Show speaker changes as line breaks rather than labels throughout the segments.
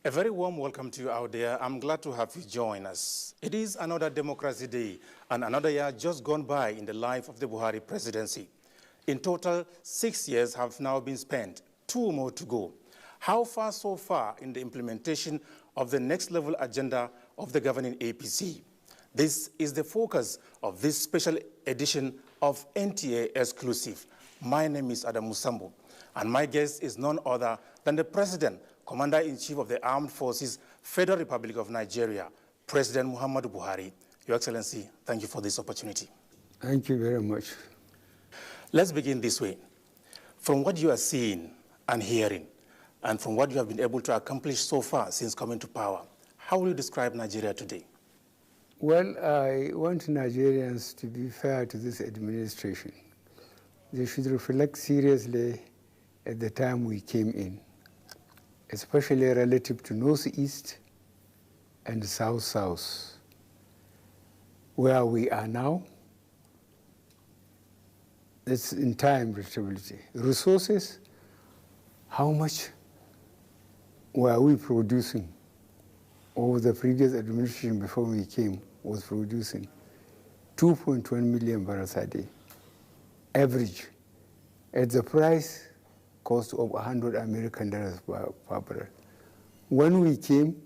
A very warm welcome to you out there. I'm glad to have you join us. It is another Democracy Day and another year just gone by in the life of the Buhari presidency. In total, 6 years have now been spent, 2 more to go. How far so far in the implementation of the next level agenda of the governing APC? This is the focus of this special edition of NTA Exclusive. My name is Adam Musambo, and my guest is none other than the President, Commander-in-Chief of the Armed Forces, Federal Republic of Nigeria, President Muhammadu Buhari. Your Excellency, thank you for this opportunity.
Thank you very much.
Let's begin this way. From what you are seeing and hearing, and from what you have been able to accomplish so far since coming to power, how will you describe Nigeria today?
Well, I want Nigerians to be fair to this administration. They should reflect seriously at the time we came in, especially relative to Northeast and South-South. Where we are now, it's in time relativity. Resources, how much were we producing over the previous administration before we came was producing 2.1 million barrels a day, average, at the price cost of $100 American per barrel. When we came,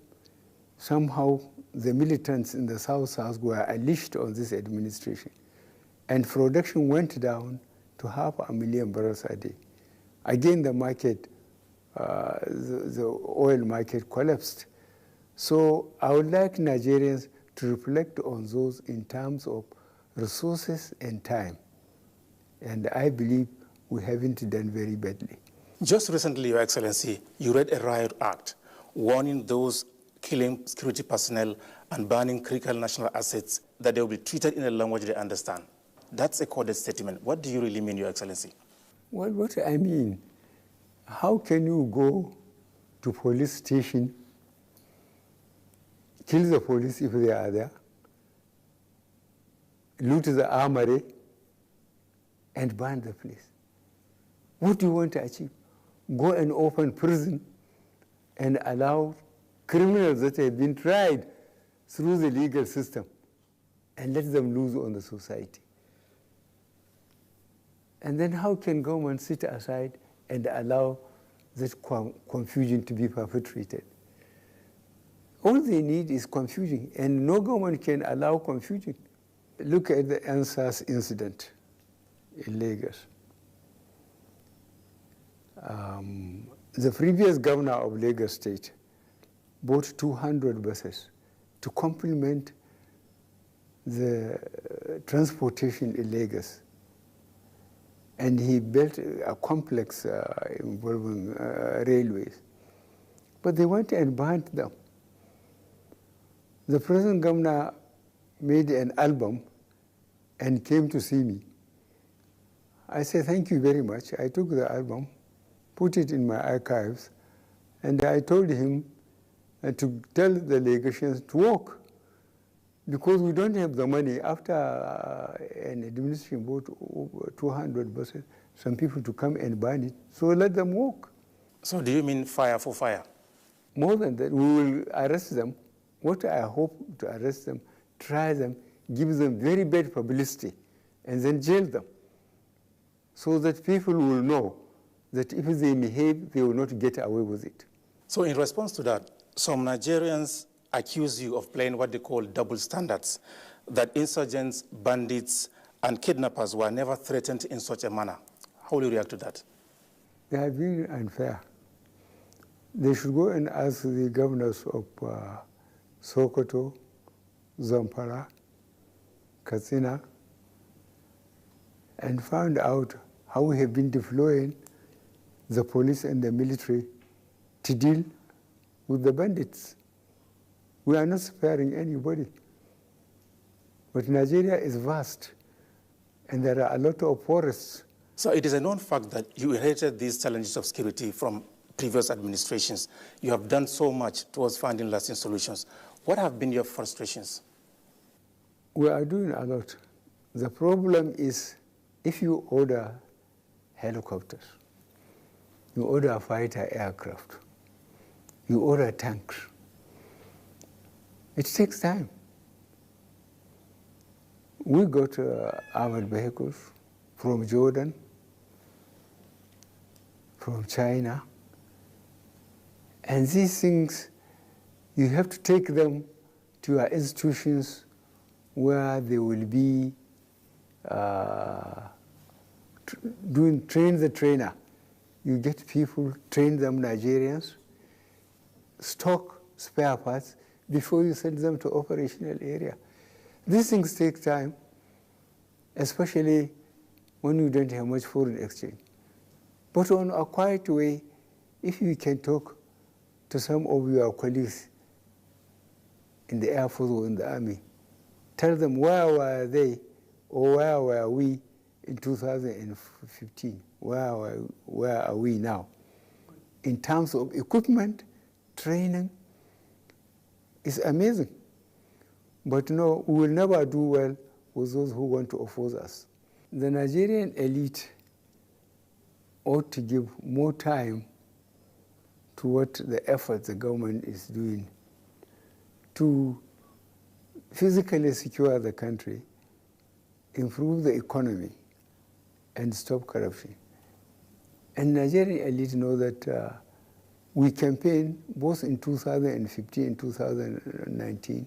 somehow the militants in the South-South were unleashed on this administration, and production went down to 500,000 barrels a day. Again, the market, the oil market collapsed. So I would like Nigerians to reflect on those in terms of resources and time. And I believe we haven't done very badly.
Just recently, Your Excellency, you read a riot act warning those killing security personnel and burning critical national assets that they will be treated in a language they understand. That's a coded statement. What do you really mean, Your Excellency?
Well, what I mean, how can you go to police station, kill the police if they are there, loot the armory, and burn the place? What do you want to achieve? Go and open prison and allow criminals that have been tried through the legal system and let them loose on the society. And then how can government sit aside and allow this confusion to be perpetrated? All they need is confusion, and no government can allow confusion. Look at the NSAS incident in Lagos. The previous governor of Lagos State bought 200 buses to complement the transportation in Lagos. And he built a complex involving railways. But they went and burned them. The present governor made an album and came to see me. I said, thank you very much. I took the album, put it in my archives, and I told him to tell the Lagosians to walk, because we don't have the money. After an administration bought over 200 buses, some people to come and burn it, so let them walk.
So do you mean fire for fire?
More than that, we will arrest them. What I hope to arrest them, try them, give them very bad publicity, and then jail them, so that people will know that if they behave, they will not get away with it.
So in response to that, some Nigerians accuse you of playing what they call double standards, that insurgents, bandits, and kidnappers were never threatened in such a manner. How will you react to that?
They have been unfair. They should go and ask the governors of Sokoto, Zamfara, Katsina, and find out how we have been deploying the police and the military to deal with the bandits. We are not sparing anybody. But Nigeria is vast, and there are a lot of forests.
So it is a known fact that you inherited these challenges of security from previous administrations. You have done so much towards finding lasting solutions. What have been your frustrations?
We are doing a lot. The problem is, if you order helicopters, you order a fighter aircraft, you order tanks. It takes time. We got armored vehicles from Jordan, from China, and these things, you have to take them to your institutions where they will be train the trainer. You get people, train them, Nigerians, stock spare parts before you send them to operational area. These things take time, especially when you don't have much foreign exchange. But on a quiet way, if you can talk to some of your colleagues in the Air Force or in the Army, tell them where were they or where were we in 2015? Where are we now? In terms of equipment, training, it's amazing. But no, we will never do well with those who want to oppose us. The Nigerian elite ought to give more time to what the effort the government is doing to physically secure the country, improve the economy, and stop corruption. And Nigerian elite know that we campaigned both in 2015 and 2019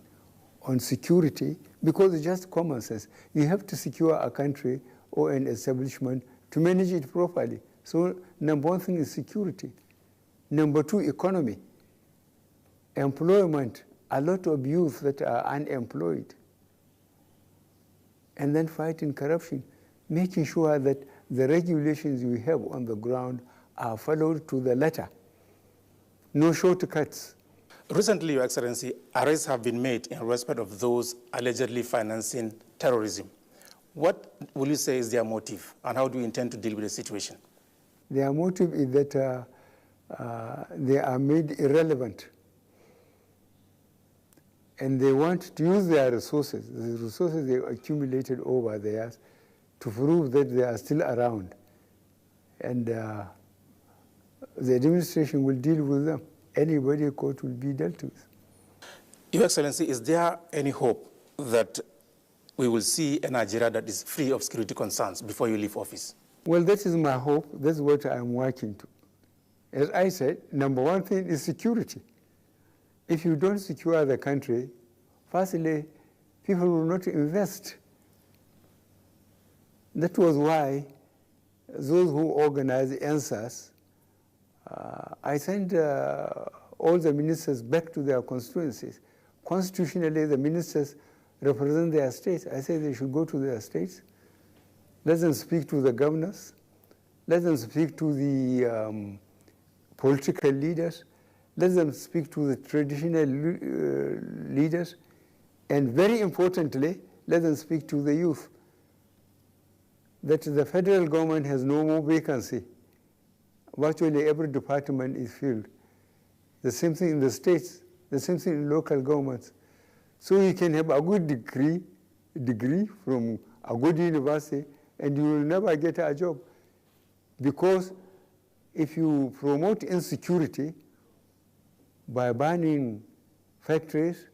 on security, because it's just common sense. You have to secure a country or an establishment to manage it properly. So number one thing is security. Number two, economy. Employment, a lot of youth that are unemployed. And then fighting corruption, making sure that the regulations we have on the ground are followed to the letter. No shortcuts.
Recently, Your Excellency, arrests have been made in respect of those allegedly financing terrorism. What will you say is their motive, and how do you intend to deal with the situation?
Their motive is that they are made irrelevant. And they want to use their resources, the resources they accumulated over the years, to prove that they are still around. And the administration will deal with them. Anybody caught will be dealt with.
Your Excellency, is there any hope that we will see a Nigeria that is free of security concerns before you leave office?
Well, that is my hope. That's what I'm working to. As I said, number one thing is security. If you don't secure the country, firstly, people will not invest. That was why those who organized answers, I sent all the ministers back to their constituencies. Constitutionally, the ministers represent their states. I say they should go to their states. Let them speak to the governors. Let them speak to the political leaders. Let them speak to the traditional leaders. And very importantly, let them speak to the youth. That the federal government has no more vacancy. Virtually every department is filled. The same thing in the states, the same thing in local governments. So you can have a good degree from a good university, and you will never get a job. Because if you promote insecurity by banning factories,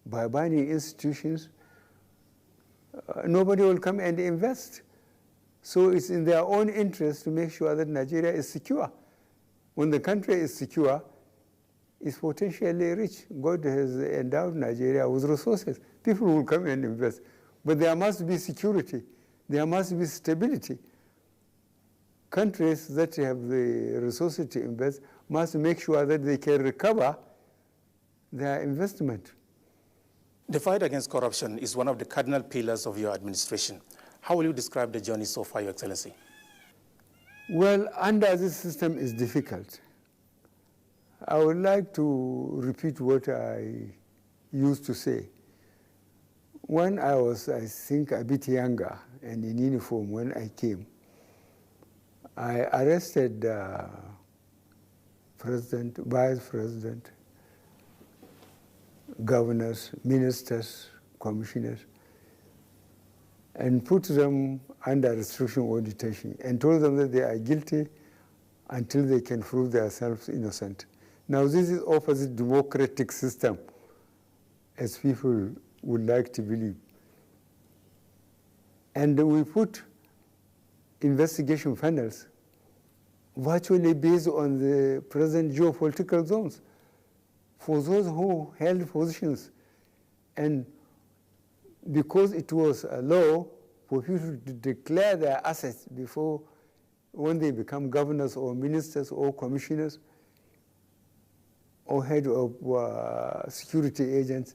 by banning institutions, nobody will come and invest. So it's in their own interest to make sure that Nigeria is secure. When the country is secure, it's potentially rich. God has endowed Nigeria with resources. People will come and invest. But there must be security. There must be stability. Countries that have the resources to invest must make sure that they can recover their investment.
The fight against corruption is one of the cardinal pillars of your administration. How will you describe the journey so far, Your Excellency?
Well, under this system is difficult. I would like to repeat what I used to say. When I was, I think, a bit younger and in uniform when I came, I arrested President, Vice President, governors, ministers, commissioners, and put them under restriction or detention and told them that they are guilty until they can prove themselves innocent. Now this is opposite democratic system, as people would like to believe. And we put investigation panels virtually based on the present geopolitical zones for those who held positions. And because it was a law for people to declare their assets before, when they become governors or ministers or commissioners or head of security agents,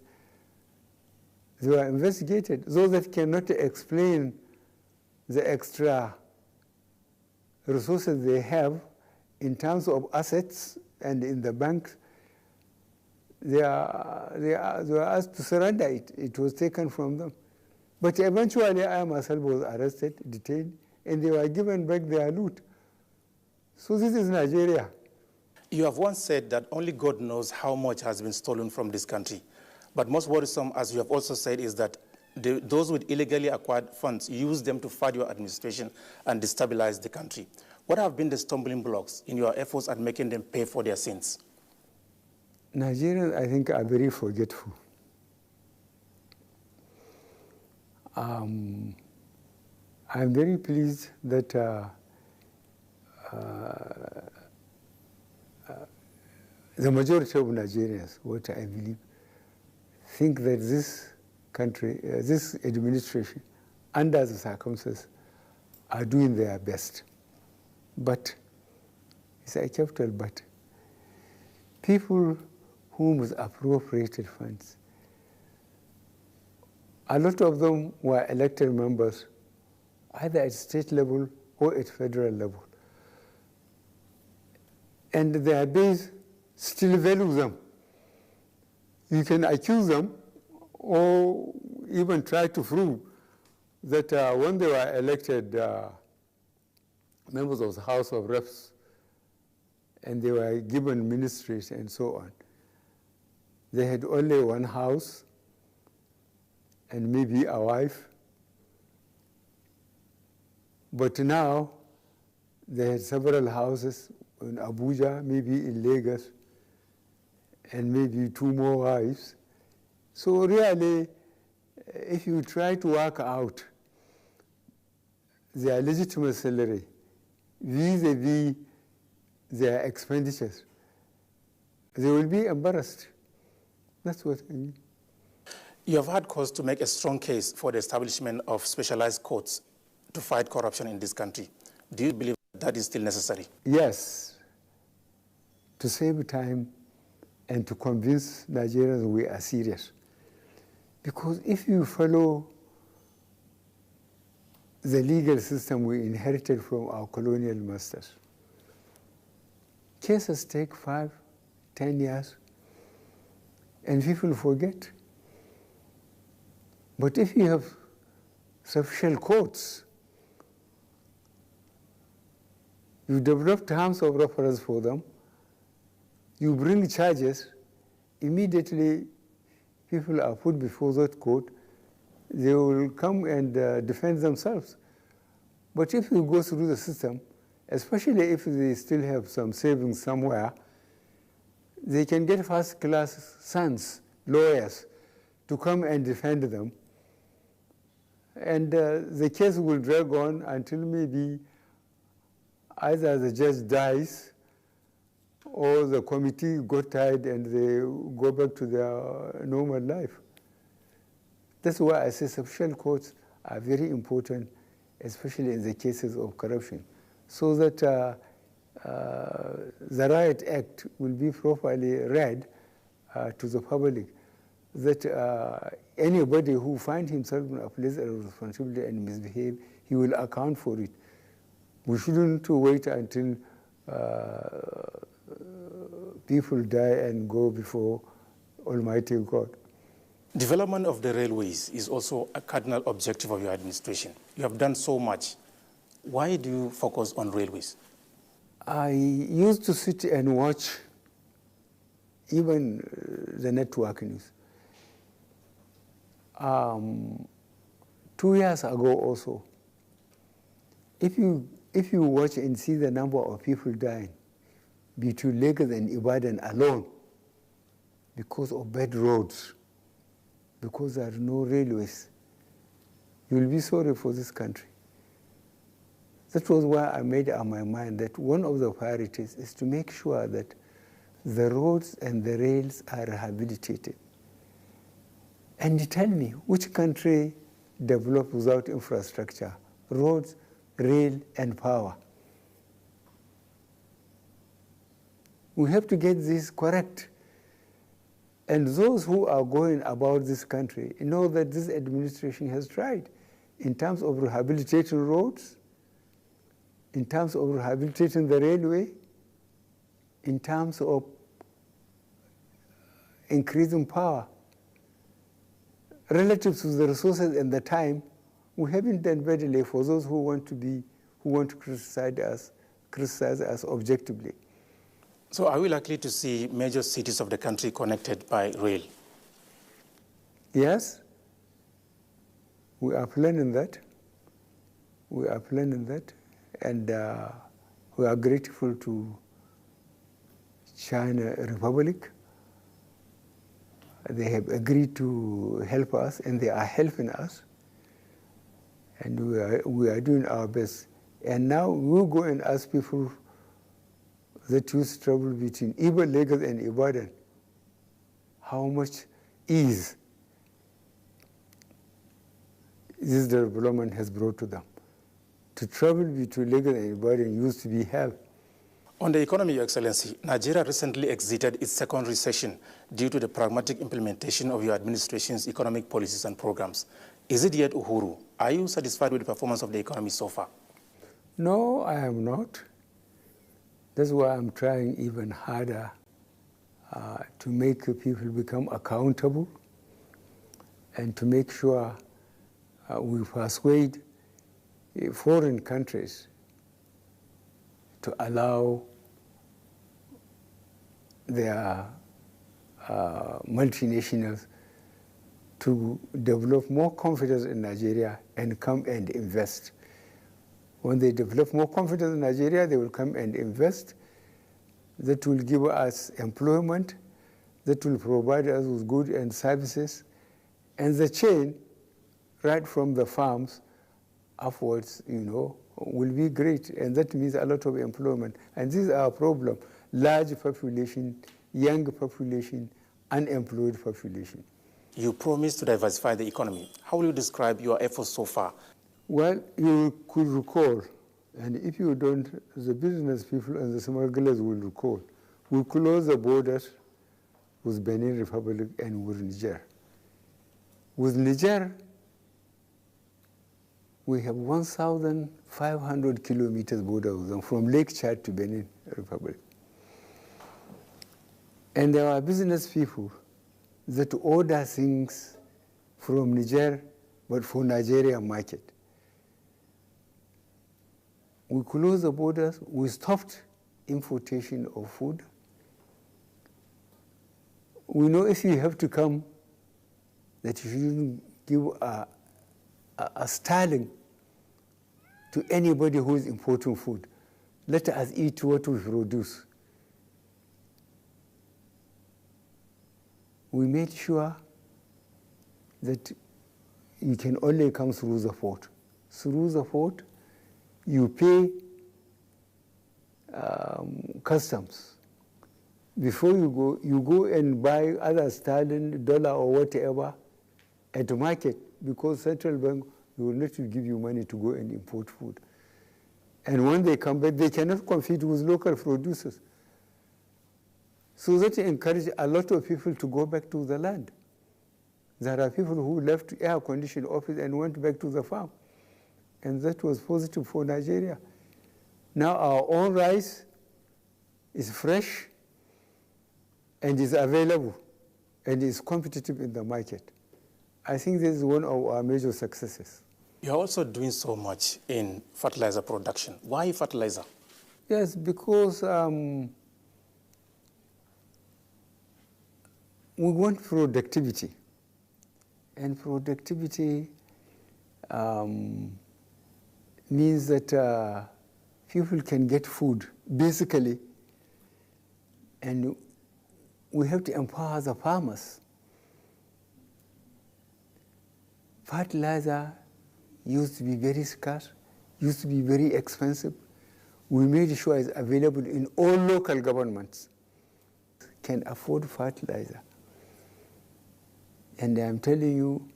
they were investigated. Those that cannot explain the extra resources they have in terms of assets and in the banks, they were asked to surrender it. It was taken from them. But eventually I myself was arrested, detained, and they were given back their loot. So this is Nigeria.
You have once said that only God knows how much has been stolen from this country. But most worrisome, as you have also said, is that those with illegally acquired funds use them to fund your administration and destabilize the country. What have been the stumbling blocks in your efforts at making them pay for their sins?
Nigerians, I think, are very forgetful. I'm very pleased that the majority of Nigerians, what I believe, think that this country, this administration, under the circumstances, are doing their best. But, it's a capital but, people who misappropriated funds, a lot of them were elected members, either at state level or at federal level. And their base still values them. You can accuse them or even try to prove that when they were elected members of the House of Reps and they were given ministries and so on, they had only one house and maybe a wife. But now they had several houses in Abuja, maybe in Lagos, and maybe 2 more wives. So really, if you try to work out their legitimate salary vis-a-vis their expenditures, they will be embarrassed. That's what I mean.
You have had cause to make a strong case for the establishment of specialized courts to fight corruption in this country. Do you believe that is still necessary?
Yes, to save time and to convince Nigerians we are serious. Because if you follow the legal system we inherited from our colonial masters, cases take 5, 10 years, and people forget. But if you have sufficient courts, you develop terms of reference for them, you bring charges, immediately people are put before that court, they will come and defend themselves. But if you go through the system, especially if they still have some savings somewhere, they can get first-class sons, lawyers, to come and defend them. And the case will drag on until maybe either the judge dies or the committee got tired and they go back to their normal life. That's why I say sufficient courts are very important, especially in the cases of corruption, so that the Riot Act will be properly read to the public, that anybody who finds himself in a place of responsibility and misbehave, he will account for it. We shouldn't wait until people die and go before Almighty God.
Development of the railways is also a cardinal objective of your administration. You have done so much. Why do you focus on railways?
I used to sit and watch even the network news. 2 years ago also, if you watch and see the number of people dying, between Lagos and Ibadan alone because of bad roads, because there are no railways. You'll be sorry for this country. That was why I made up my mind that one of the priorities is to make sure that the roads and the rails are rehabilitated. And tell me, which country developed without infrastructure? Roads, rail, and power. We have to get this correct. And those who are going about this country know that this administration has tried in terms of rehabilitating roads, in terms of rehabilitating the railway, in terms of increasing power. Relative to the resources and the time, we haven't done badly for those who want to criticize us objectively.
So are we likely to see major cities of the country connected by rail?
Yes, we are planning that. We are planning that. And we are grateful to China Republic. They have agreed to help us, and they are helping us. And we are doing our best. And now we'll go and ask people that used to travel between even Lagos and Ibadan how much ease this development has brought to them. To travel between Lagos and Ibadan used to be hell.
On the economy, Your Excellency, Nigeria recently exited its second recession due to the pragmatic implementation of your administration's economic policies and programs. Is it yet Uhuru? Are you satisfied with the performance of the economy so far?
No, I am not. That's why I'm trying even harder to make people become accountable and to make sure we persuade foreign countries to allow their multinationals to develop more confidence in Nigeria and come and invest. When they develop more confidence in Nigeria, they will come and invest. That will give us employment, that will provide us with goods and services, and the chain, right from the farms upwards, will be great, and that means a lot of employment. And this is our problem: large population, young population, unemployed population.
You promised to diversify the economy. How will you describe your efforts so far?
Well, you could recall, and if you don't, the business people and the smugglers will recall, we closed the borders with Benin Republic and with Niger. With Niger, we have 1,500 kilometers border with them, from Lake Chad to Benin Republic. And there are business people that order things from Niger, but for Nigerian market. We closed the borders, we stopped importation of food. We know if you have to come, that you shouldn't give a sterling to anybody who is importing food. Let us eat what we produce. We made sure that you can only come through the port. Through the port, you pay customs. Before you go and buy other sterling, dollar, or whatever at the market, because central bank will not give you money to go and import food. And when they come back, they cannot compete with local producers. So that encourages a lot of people to go back to the land. There are people who left air-conditioned office and went back to the farm. And that was positive for Nigeria. Now our own rice is fresh and is available and is competitive in the market. I think this is one of our major successes.
You're also doing so much in fertilizer production. Why fertilizer?
Yes, because we want productivity. And productivity means that people can get food. Basically, And we have to empower the farmers. Fertilizer used to be very scarce, used to be very expensive. We made sure it's available in all local governments can afford fertilizer. And I'm telling you,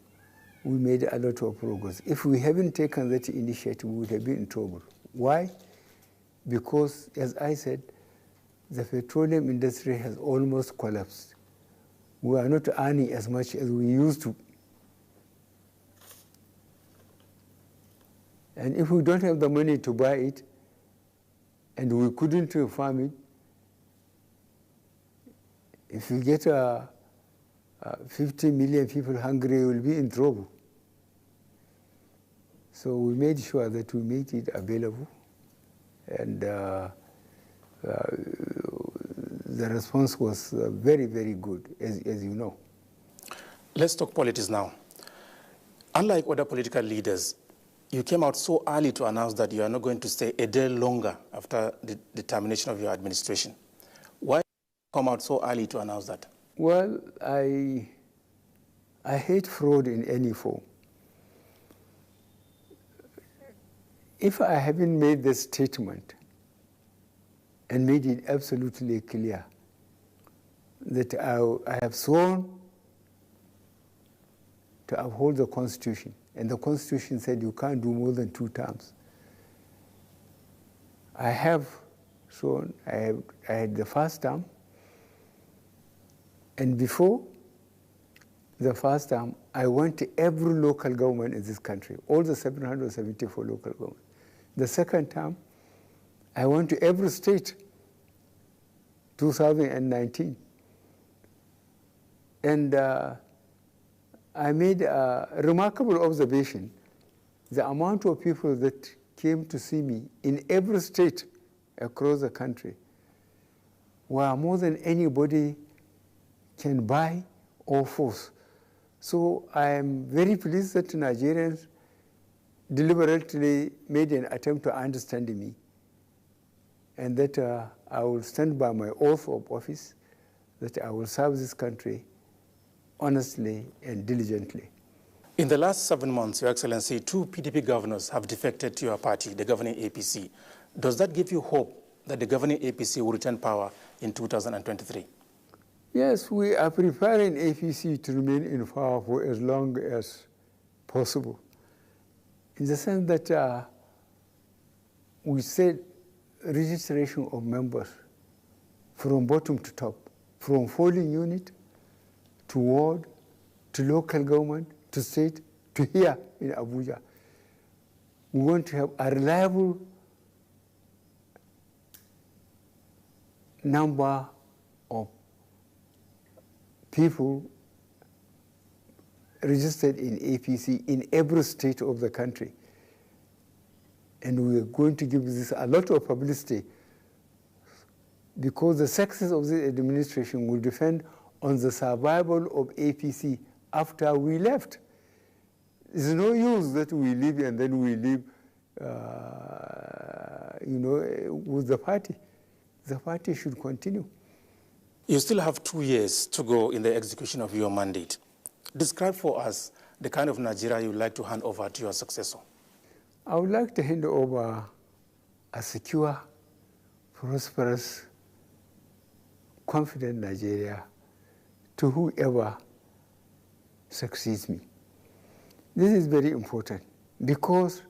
we made a lot of progress. If we haven't taken that initiative, we would have been in trouble. Why? Because, as I said, the petroleum industry has almost collapsed. We are not earning as much as we used to. And if we don't have the money to buy it, and we couldn't farm it, if you get 50 million people hungry, we'll be in trouble. So we made sure that we made it available, and the response was very, very good, as you know.
Let's talk politics now. Unlike other political leaders, you came out so early to announce that you are not going to stay a day longer after the termination of your administration. Why come out so early to announce that?
Well, I hate fraud in any form. If I haven't made this statement and made it absolutely clear that I have sworn to uphold the Constitution, and the Constitution said you can't do more than 2 terms. I have sworn, I had the first term, and before the first term, I went to every local government in this country, all the 774 local governments. The second term, I went to every state, 2019. And I made a remarkable observation. The amount of people that came to see me in every state across the country were more than anybody can buy or force. So I am very pleased that Nigerians deliberately made an attempt to understand me, and that I will stand by my oath of office, that I will serve this country honestly and diligently.
In the last 7 months, Your Excellency, 2 PDP governors have defected to your party, the governing APC. Does that give you hope that the governing APC will return power in 2023?
Yes, we are preparing APC to remain in power for as long as possible, in the sense that we said registration of members from bottom to top, from polling unit to ward, to local government, to state, to here in Abuja. We want to have a reliable number of people registered in APC in every state of the country. And we are going to give this a lot of publicity, because the success of this administration will depend on the survival of APC after we left. There's no use that we leave and then we leave, with the party. The party should continue.
You still have 2 years to go in the execution of your mandate. Describe for us the kind of Nigeria you would like to hand over to your successor.
I would like to hand over a secure, prosperous, confident Nigeria to whoever succeeds me. This is very important, because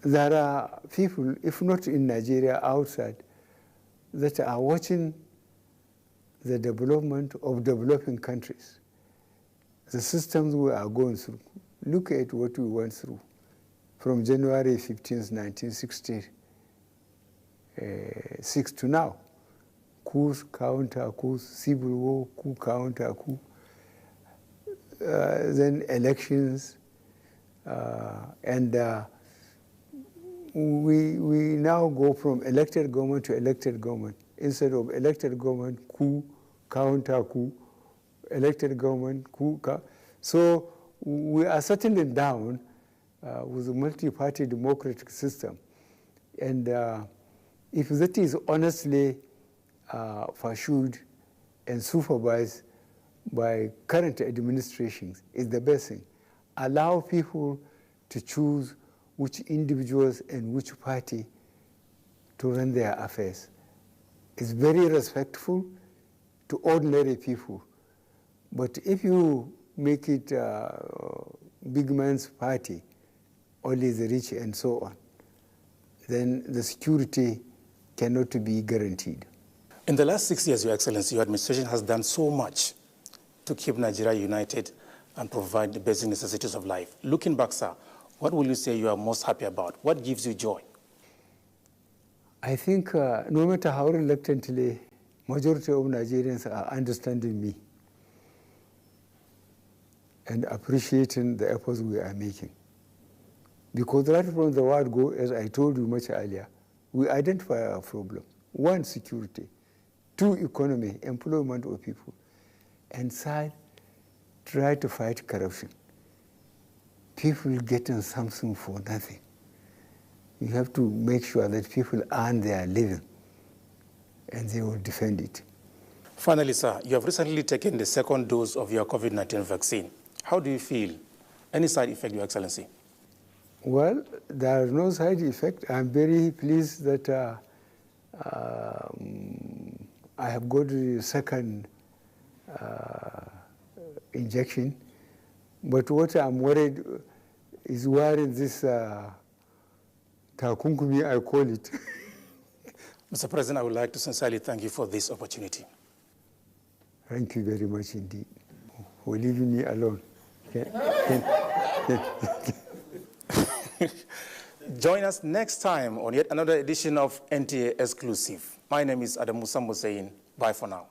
there are people, if not in Nigeria, outside, that are watching the development of developing countries, the systems we are going through. Look at what we went through from January 15th, 1966 to now. Coups, counter-coups, civil war, coup, counter-coup, then elections, and we now go from elected government to elected government. Instead of elected government, coup, counter-coup, elected government, coup. So we are settling down with a multi-party democratic system. And If that is honestly pursued and supervised by current administrations, is the best thing. Allow people to choose which individuals and which party to run their affairs. It's very respectful to ordinary people. But if you make it big man's party, only the rich and so on, then the security cannot be guaranteed.
In the last 6 years, Your Excellency, your administration has done so much to keep Nigeria united and provide the basic necessities of life. Looking back, sir, what will you say you are most happy about? What gives you joy?
I think no matter how reluctantly, majority of Nigerians are understanding me and appreciating the efforts we are making. Because right from the word go, as I told you much earlier, we identify our problem. 1, security. 2, economy, employment of people. And 3, try to fight corruption. People getting something for nothing. You have to make sure that people earn their living, and they will defend it.
Finally, sir, you have recently taken the 2nd dose of your COVID-19 vaccine. How do you feel? Any side effect, Your Excellency?
Well, there are no side effect. I'm very pleased that I have got the 2nd injection. But what I'm worried is wearing this takunkumi, I call it.
Mr. President, I would like to sincerely thank you for this opportunity.
Thank you very much indeed for leaving me alone.
Join us next time on yet another edition of NTA Exclusive. My name is Adamu Sambo saying bye for now.